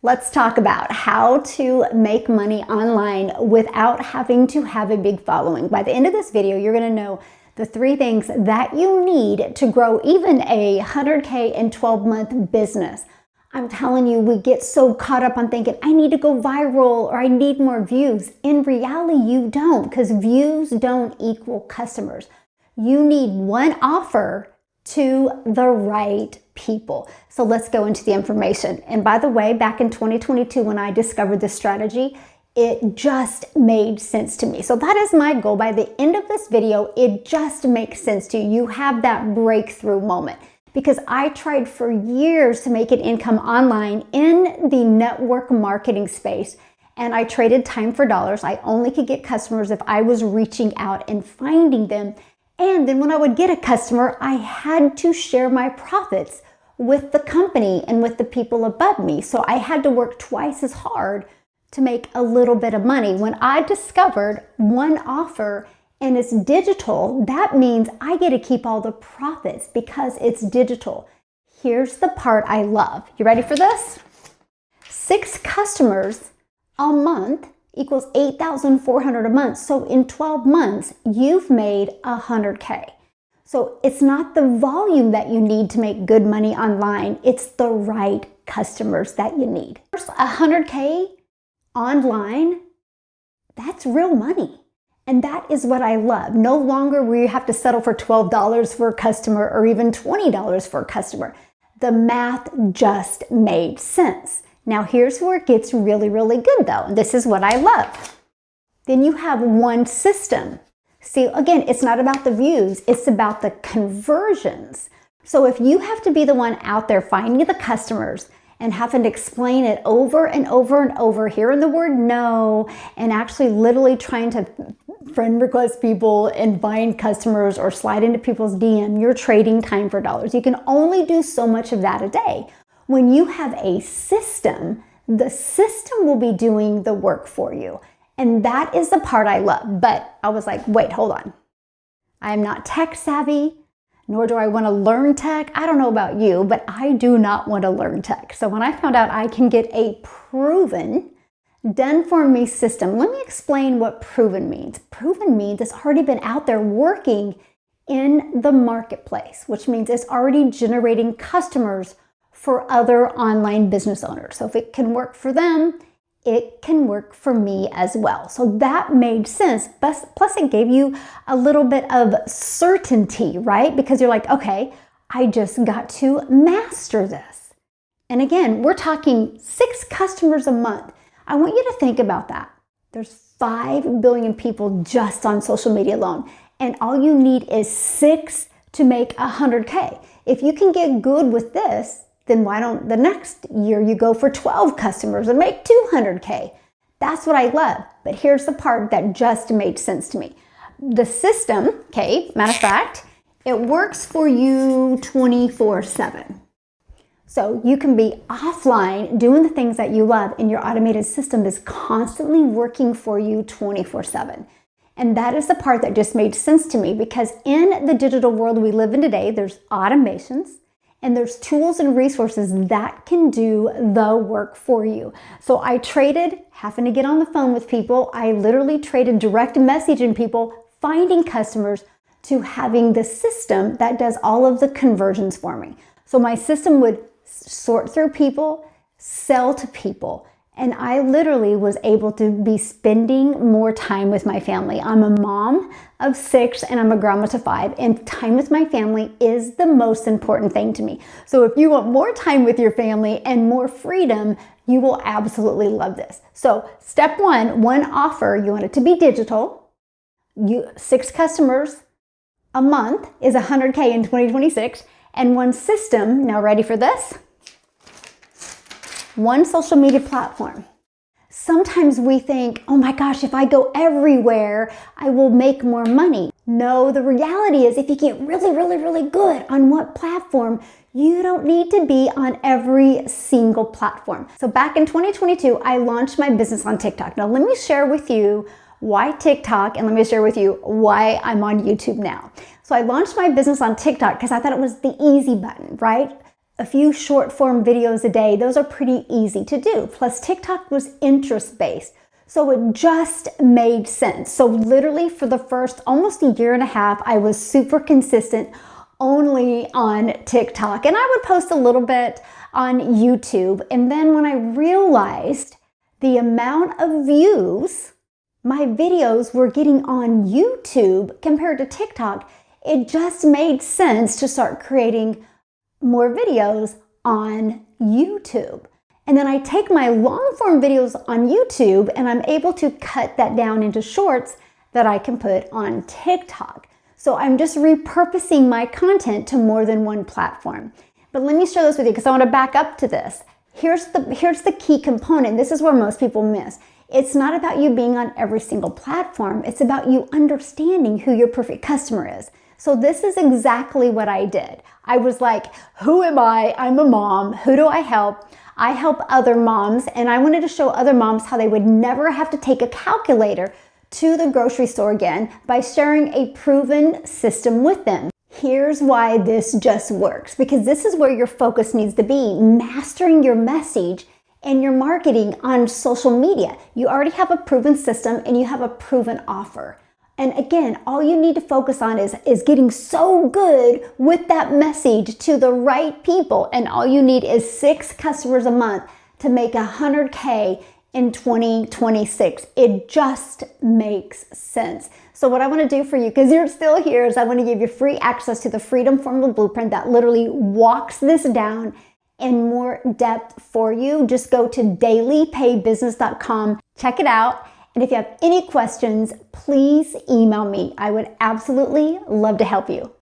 Let's talk about how to make money online without having to have a big following. By the end of this video, you're going to know the 3 things that you need to grow even a 100K in 12-month business. I'm telling you, we get so caught up on thinking, I need to go viral or I need more views. In reality, you don't, because views don't equal customers. You need one offer to the right people. So let's go into the information. And by the way, back in 2022, when I discovered this strategy, it just made sense to me. So that is my goal. By the end of this video, it just makes sense to you. You have that breakthrough moment. Because I tried for years to make an income online in the network marketing space. And I traded time for dollars. I only could get customers if I was reaching out and finding them. And then when I would get a customer, I had to share my profits with the company and with the people above me. So I had to work twice as hard to make a little bit of money. When I discovered one offer and it's digital, that means I get to keep all the profits because it's digital. Here's the part I love. You ready for this? 6 customers a month equals $8,400 a month. So in 12 months, you've made 100K. So it's not the volume that you need to make good money online. It's the right customers that you need. First, 100K online, that's real money. And that is what I love. No longer will you have to settle for $12 for a customer or even $20 for a customer. The math just made sense. Now here's where it gets really, really good though. This is what I love. Then you have one system. See, again, it's not about the views, it's about the conversions. So if you have to be the one out there finding the customers and having to explain it over and over and over, hearing the word no, and actually literally trying to friend request people and find customers or slide into people's DM, you're trading time for dollars. You can only do so much of that a day. When you have a system, the system will be doing the work for you. And that is the part I love. But I was like, wait, hold on. I am not tech savvy, nor do I want to learn tech. I don't know about you, but I do not want to learn tech. So when I found out I can get a proven, done for me system, let me explain what proven means. Proven means it's already been out there working in the marketplace, which means it's already generating customers for other online business owners. So if it can work for them, it can work for me as well. So that made sense. Plus it gave you a little bit of certainty, right? Because you're like, okay, I just got to master this. And again, we're talking 6 customers a month. I want you to think about that. There's 5 billion people just on social media alone. And all you need is 6 to make 100K. If you can get good with this, then why don't the next year you go for 12 customers and make 200K? That's what I love. But here's the part that just made sense to me. The system, okay, matter of fact, it works for you 24/7. So you can be offline doing the things that you love and your automated system is constantly working for you 24/7. And that is the part that just made sense to me because in the digital world we live in today, there's automations, and there's tools and resources that can do the work for you. So I traded having to get on the phone with people. I literally traded direct messaging people, finding customers, to having the system that does all of the conversions for me. So my system would sort through people, sell to people. And I literally was able to be spending more time with my family. I'm a mom of 6 and I'm a grandma to 5, and time with my family is the most important thing to me. So if you want more time with your family and more freedom, you will absolutely love this. So step 1, one offer, you want it to be digital. 6 customers a month is 100K in 2026, and one system, now ready for this? One social media platform. Sometimes we think, oh my gosh, if I go everywhere, I will make more money. No, the reality is if you get really, really, really good on what platform, you don't need to be on every single platform. So back in 2022, I launched my business on TikTok. Now let me share with you why TikTok, and let me share with you why I'm on YouTube now. So I launched my business on TikTok because I thought it was the easy button, right? a few short form videos a day. Those are pretty easy to do. Plus TikTok was interest-based. So it just made sense. So literally for the first almost a year and a half, I was super consistent only on TikTok. And I would post a little bit on YouTube. And then when I realized the amount of views my videos were getting on YouTube compared to TikTok, it just made sense to start creating more videos on YouTube. And then I take my long form videos on YouTube and I'm able to cut that down into shorts that I can put on TikTok. So I'm just repurposing my content to more than one platform. But let me share this with you because I want to back up to this. Here's the key component. This is where most people miss. It's not about you being on every single platform. It's about you understanding who your perfect customer is. So this is exactly what I did. I was like, who am I? I'm a mom. Who do I help? I help other moms, and I wanted to show other moms how they would never have to take a calculator to the grocery store again by sharing a proven system with them. Here's why this just works, because this is where your focus needs to be, mastering your message and your marketing on social media. You already have a proven system and you have a proven offer. And again, all you need to focus on is getting so good with that message to the right people. And all you need is 6 customers a month to make $100K in 2026. It just makes sense. So what I want to do for you, because you're still here, is I want to give you free access to the Freedom Formula Blueprint that literally walks this down in more depth for you. Just go to dailypaybusiness.com, check it out. And if you have any questions, please email me. I would absolutely love to help you.